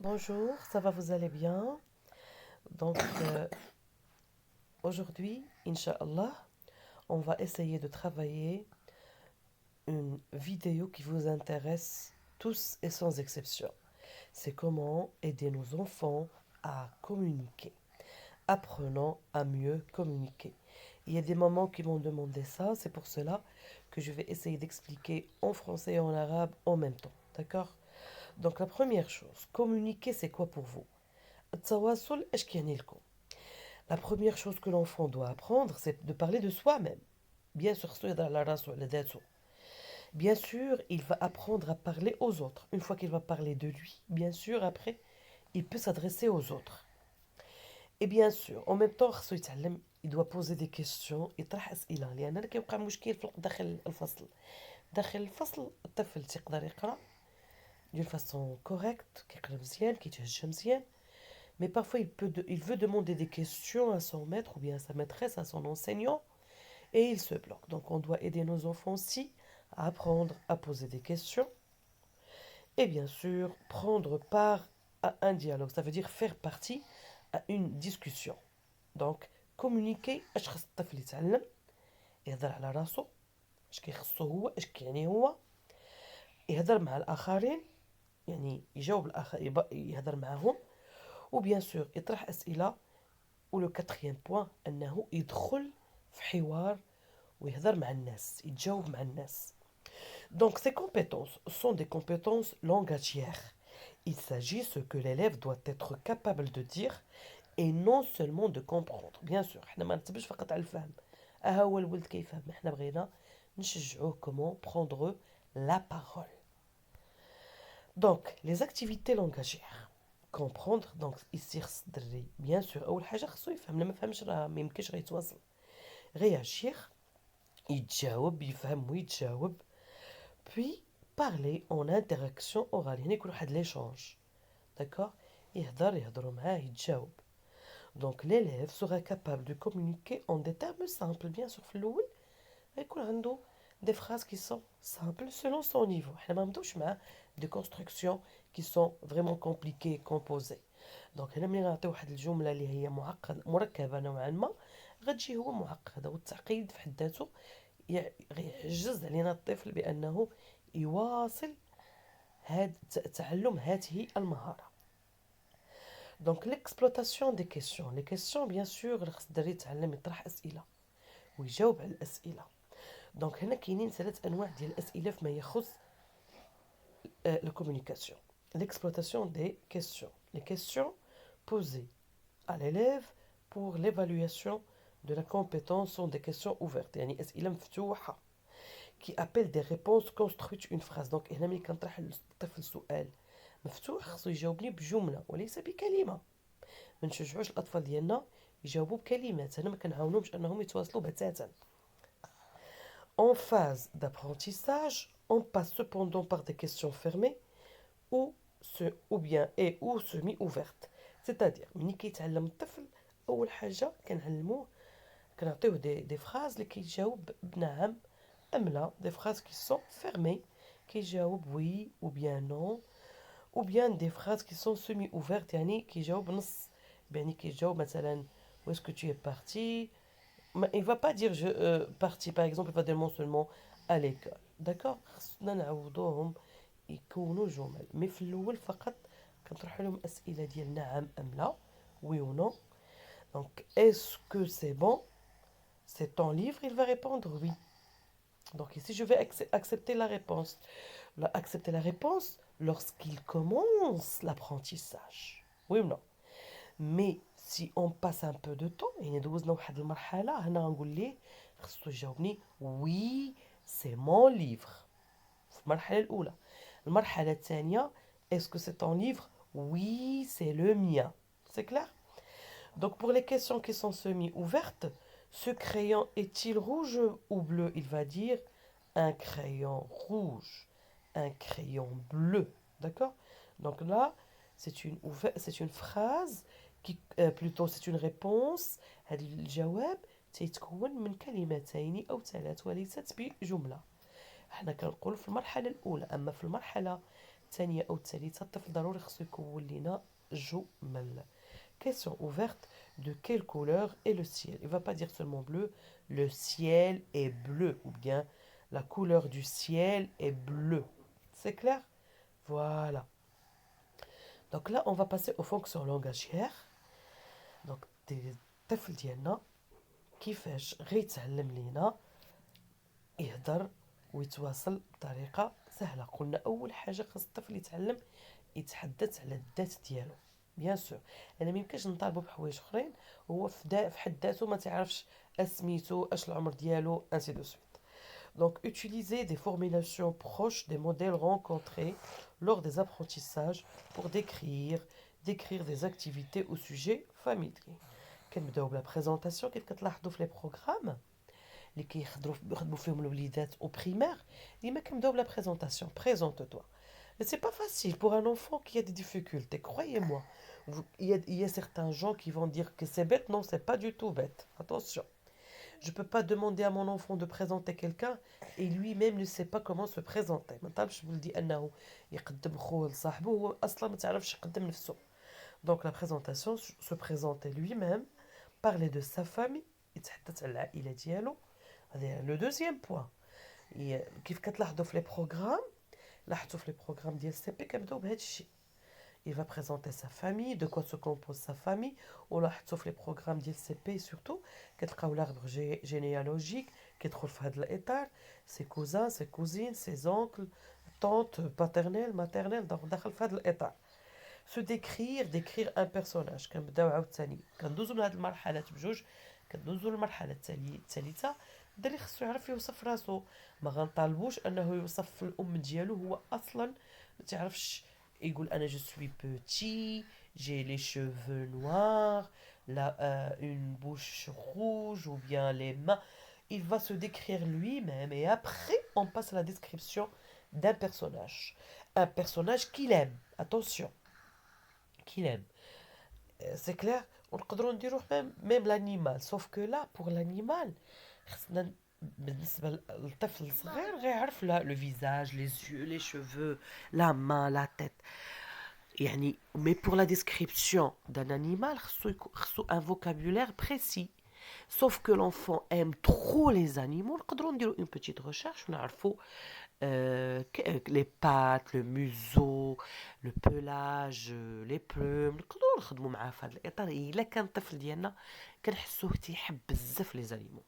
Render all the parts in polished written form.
Bonjour, ça va, vous allez bien? Donc aujourd'hui, Inch'Allah, on va essayer de travailler une vidéo qui vous intéresse tous et sans exception. C'est comment aider nos enfants à communiquer. Apprenons à mieux communiquer. Il y a des mamans qui m'ont demandé ça, c'est pour cela que je vais essayer d'expliquer en français et en arabe en même temps. D'accord? Donc la première chose, communiquer, c'est quoi pour vous? التواصل اش كيعني لكم؟ La première chose que l'enfant doit apprendre, c'est de parler de soi-même. Bien sûr, bien sûr, il va apprendre à parler aux autres. Une fois qu'il va parler de lui, bien sûr, après, il peut s'adresser aux autres. Et bien sûr, en même temps, il doit poser des questions. يطرح أسئلة لأن أنا كيوقع مشكل داخل الفصل. داخل الفصل الطفل تيقدر يقرأ d'une façon correcte, كيقرا مزيان, كيتهجى مزيان. Mais parfois, il veut demander des questions à son maître ou bien à sa maîtresse, à son enseignant, et il se bloque. Donc, on doit aider nos enfants aussi à apprendre à poser des questions et bien sûr prendre part à un dialogue. Ça veut dire faire partie à une discussion. Donc, communiquer اش خص الطفل يتعلم يهضر على راسو اش كيخصو هو اش كيعني هو يهضر مع الاخرين يعني يجاوب يهضر معاهم وبيان سور يطرح اسئله. ولو كاتريام بوان انه يدخل في حوار ويهضر مع الناس يتجاوب مع الناس. Donc ces compétences sont des compétences langagières. Il s'agit ce que l'élève doit être capable de dire et non seulement de comprendre. Bien sûr, احنا ما نعتمدش فقط على الفهم. هو الولد كيفهم، احنا بغينا نشجعوه comment prendre la parole. Donc les activités langagières. comprendre donc يصير الدري bien sûr اول حاجه خصو يفهم، لما فهمش راه ما يمكنش غيتواصل. réagir يتجاوب يفهم ويتجاوب. Puis parler en interaction orale يعني يكون واحد l'échange. D'accord? يهضروا معاه يتجاوب. Donc l'élève sera capable de communiquer en des termes simples. Bien sûr في الأول غيكون عنده des phrases qui sont simples selon son niveau. احنا ما نبداوش مع des constructions qui sont vraiment compliquées composées. دونك هنا ملي نعطي واحد الجملة اللي هي مركبة نوعا ما غتجي هو معقدة، والتعقيد في حد ذاته يعجز علينا الطفل بأنه يواصل تعلم هذه المهارة. دونك l'exploitation des questions. Les questions bien sûr خص الدري يتعلم يطرح أسئلة ويجاوب على الأسئلة. دونك هنا كاينين 3 أنواع ديال الأسئلة فيما يخص la communication. L'exploitation des questions. Les questions posées à l'élève pour l'évaluation de la compétence sont des questions ouvertes يعني أسئلة مفتوحة qui appellent des réponses construites une phrase. donc هنا ملي كنطرح للطفل سؤال مفتوح خصو يجاوبني بجملة وليس بكلمة. ما نشجعوش الأطفال ديالنا يجاوبوا بكلمات، هنا ما كنعاونهمش أنهم يتواصلوا بتاتا. En phase d'apprentissage, on passe cependant par des questions fermées ou bien et ou semi-ouvertes. C'est-à-dire ملي كيتعلم الطفل أول حاجة كنعلموه كنعطيوه دي فراز اللي كيجاوب بنعم أم لا. des phrases qui sont fermées كيجاوب oui ou bien non ou bien des phrases qui sont semi-ouvertes يعني كيجاوب نص. يعني كيجاوب مثلا où est-ce que tu es parti. Il va pas dire je parti par exemple, il va dire seulement à l'école. d'accord خصنا نعوضوهم يكونوا جمل. مي في الاول فقط كنطرح لهم اسئله ديال نعم ام لا oui ou non. donc est-ce que c'est bon, c'est ton livre, il va répondre oui. donc ici je vais accepter la réponse. Accepter la réponse lorsqu'il commence l'apprentissage, oui ou non. Mais si on passe un peu de temps يعني دوزنا واحد المرحله هنا غنقول ليه خصو يجاوبني oui c'est mon livre في المرحله الاولى. المرحله الثانيه est-ce que c'est ton livre, oui c'est le mien. c'est clair. donc pour les questions qui sont semi-ouvertes, ce crayon est-il rouge ou bleu, il va dire un crayon rouge, un crayon bleu. d'accord. donc là c'est une phrase qui plutôt c'est une réponse. هذا الجواب تيتكون من كلمتين أو 3 وليست بجملة. احنا كنقول في المرحلة الأولى. أما في المرحلة الثانية أو الثالثة الطفل ضروري خصو يكون لينا جمل. Question ouverte. De quelle couleur est le ciel? Il ne va pas dire seulement bleu. Le ciel est bleu. Ou bien la couleur du ciel est bleue. C'est clair? Voilà. Donc là, on va passer aux fonctions langagières. Donc, الطفل ديالنا كيفاش غيتعلم لينا يهضر ويتواصل بطريقة سهلة. قلنا أول حاجة خاص الطفل يتحدث على الذات ديالو. بيان سور انا ميمكنش نطالبو بحوايج اخرين هو في حد ذاته ما تعرفش اسميتو اش العمر ديالو ainsi de suite. Donc utiliser des formulations proches des modèles rencontrés lors des apprentissages pour décrire des activités au sujet familier. كنبداو بلا بريزونطاسيون كيف كتلاحظوا في لي بروغرام اللي يخدموا فيهم الوليدات او بريمير ديما كنبداو بلا بريزونطاسيون. Présente-toi. Mais c'est pas facile pour un enfant qui a des difficultés, croyez-moi. Il y a certains gens qui vont dire que c'est bête. Non, c'est pas du tout bête. Attention. Je peux pas demander à mon enfant de présenter quelqu'un et lui-même ne sait pas comment se présenter. Donc la présentation, se présenter lui-même, parler de sa famille, le deuxième point. كيف كتلاحظوا في les programmes لاحظتوا في les programmes ديال CP كنبداو بهذا الشيء. Il va présenter sa famille, de quoi se compose sa famille. ولاحظتوا في les programmes ديال CP surtout كتلقاو l'arbre généalogique كيدخل في هذا الإطار, ses cousins, ses cousines, ses oncles, tantes, paternelles, maternelles, donc داخل في هذا الإطار. Se décrire un personnage. كنبداو عاوتاني كندوزو من هاد المرحلات بجوج, كندوزو للمرحلة الثالثة. الدري خصو يعرف يوصف راسو, ما غنطالبوش انه يوصف الام ديالو هو اصلا ما تعرفش يقول انا جو سوي بوتي j'ai les cheveux noirs une bouche rouge ou bien les mains. Il va se décrire lui-même et après on passe à la description d'un personnage, un personnage qu'il aime, attention, qu'il aime. C'est clair. ونقدروا نديروه même l'animal, sauf que là pour l'animal خصنا بالنسبة للطفل الصغير غيعرف لو فيزاج, les yeux, les cheveux, la main, la tête. يعني mais pour la description d'un animal خصو un vocabulaire précis. Sauf que l'enfant aime trop les animaux, نقدروا نديروا une petite recherche ونعرفوا les pattes, le museau, le pelage, les plumes. نقدروا نخدموا معاه في هذا الإطار إلا كان الطفل ديالنا كنحسوه تيحب بزاف les animaux.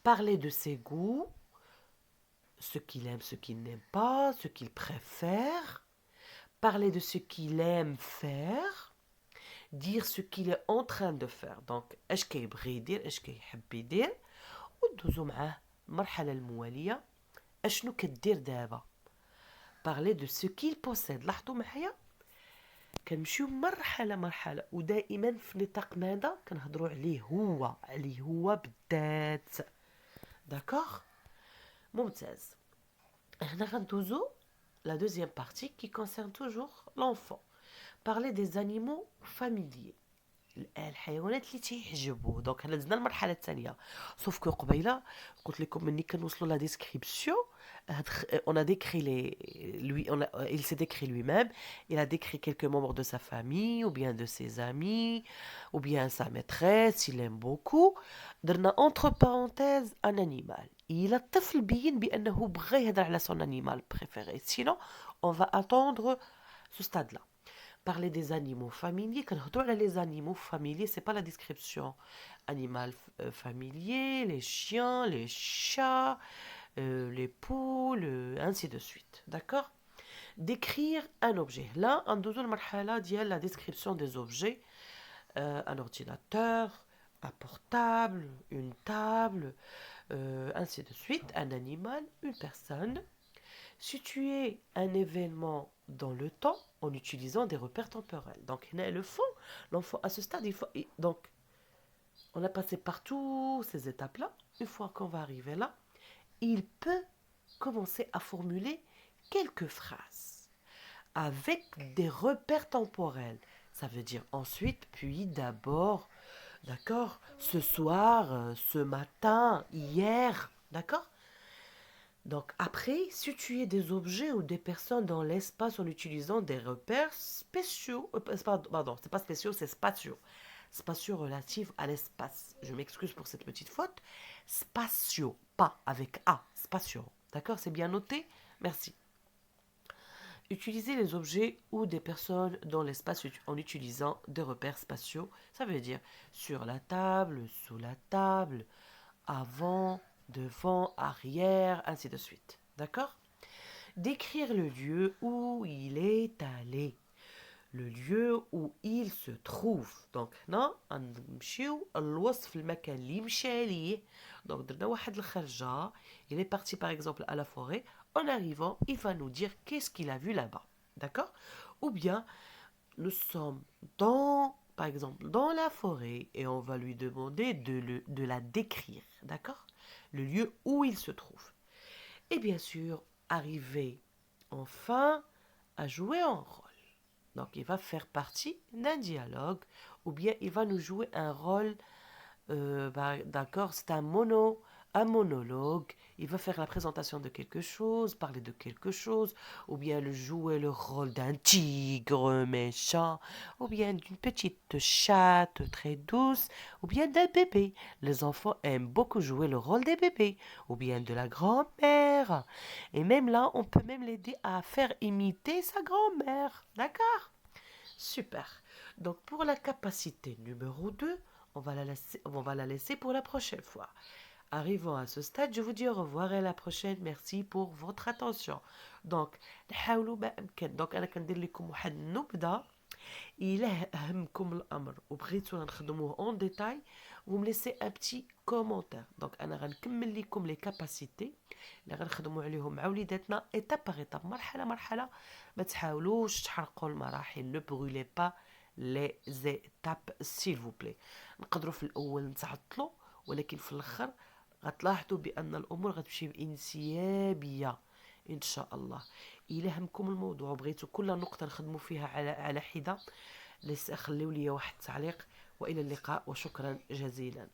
Parler de ses goûts, ce qu'il aime, ce qu'il n'aime pas, ce qu'il préfère. Parler de ce qu'il aime faire. Dire ce qu'il est en train de faire. Donc, اش كيبغي يدير, اش كيحب يدير. وندوزو معاه المرحلة الموالية, اشنو كدير دابا. Parler de ce qu'il possède. لاحظوا معايا كنمشيو مرحلة ودائما في نطاقنا هذا كنهضروا عليه هو بالذات. D'accord? ممتاز. هنا غندوزو la deuxième partie qui concerne toujours l'enfant. Parler des animaux familiers. الحيوانات اللي تيعجبو. دونك هنا دزنا المرحله الثانيه. سوف كو قبيله قلت لكم ملي كنوصلوا لا ديسكريبسيون on a décrit il s'est décrit lui-même, il a décrit quelques membres de sa famille ou bien de ses amis ou bien sa maîtresse, il aime beaucoup. درنا entre parenthèses un animal. Il a الطفل بين بانه بغى يهضر على son animal préféré. Sinon on va attendre ce stade là. Parler des animaux familiers. Quand on parle des animaux familiers, c'est pas la description. Animal familier, les chiens, les chats, les poules, ainsi de suite. D'accord? Décrire un objet. Là, en deuxième marhala, il y a la description des objets. Un ordinateur, un portable, une table, ainsi de suite. Un animal, une personne. Situer un événement dans le temps en utilisant des repères temporels. Donc, l'enfant à ce stade, donc, on a passé par toutes ces étapes-là. Une fois qu'on va arriver là, il peut commencer à formuler quelques phrases avec des repères temporels. Ça veut dire ensuite, puis, d'abord, d'accord, ce soir, ce matin, hier, d'accord. Donc après, situer des objets ou des personnes dans l'espace en utilisant des repères spéciaux. Pardon, c'est pas spéciaux, c'est spatiaux. Spatiaux relatifs à l'espace. Je m'excuse pour cette petite faute. Spatiaux, pas avec A, spatiaux. D'accord, c'est bien noté? Merci. Utiliser les objets ou des personnes dans l'espace en utilisant des repères spatiaux. Ça veut dire sur la table, sous la table, avant, devant, arrière, ainsi de suite. D'accord? Décrire le lieu où il est allé. Le lieu où il se trouve. Donc, هنا نمشيو الوصف المكان اللي مشى ليه. Donc, درنا واحد الخرجة. Il est parti par exemple à la forêt. En arrivant, il va nous dire qu'est-ce qu'il a vu là-bas. D'accord? Ou bien, nous sommes par exemple, dans la forêt et on va lui demander de la décrire. D'accord? Le lieu où il se trouve. Et bien sûr, arriver enfin à jouer un rôle. Donc, il va faire partie d'un dialogue ou bien il va nous jouer un rôle, d'accord, c'est un monologue. Il va faire la présentation de quelque chose, parler de quelque chose, ou bien jouer le rôle d'un tigre méchant, ou bien d'une petite chatte très douce, ou bien d'un bébé. Les enfants aiment beaucoup jouer le rôle des bébés, ou bien de la grand-mère. Et même là, on peut même l'aider à faire imiter sa grand-mère. D'accord? Super. Donc pour la capacité numéro 2, on va la laisser pour la prochaine fois. Arrivant à ce stade, je vous dis au revoir et à la prochaine. Merci pour votre attention. Donc, نحاولوا ما أمكن. Donc أنا كندير لكم واحد النبذة. إلا أهمكم الأمر وبغيتونا نخدموه en détail, vous me laissez un petit commentaire. Donc أنا غنكمل لكم les capacités اللي غنخدموا عليهم مع وليداتنا étape par étape, مرحلة مرحلة. ما تحاولوش تحرقوا المراحل. Ne brûlez pas les étapes s'il vous plaît. نقدروا في الأول نتعطلوا ولكن في الآخر غتلاحظوا بأن الأمور غتمشي بانسيابية إن شاء الله. إلا همكم الموضوع وبغيتوا كل نقطة نخدموا فيها على حدة، خليوا لي واحد التعليق. وإلى اللقاء وشكرا جزيلا.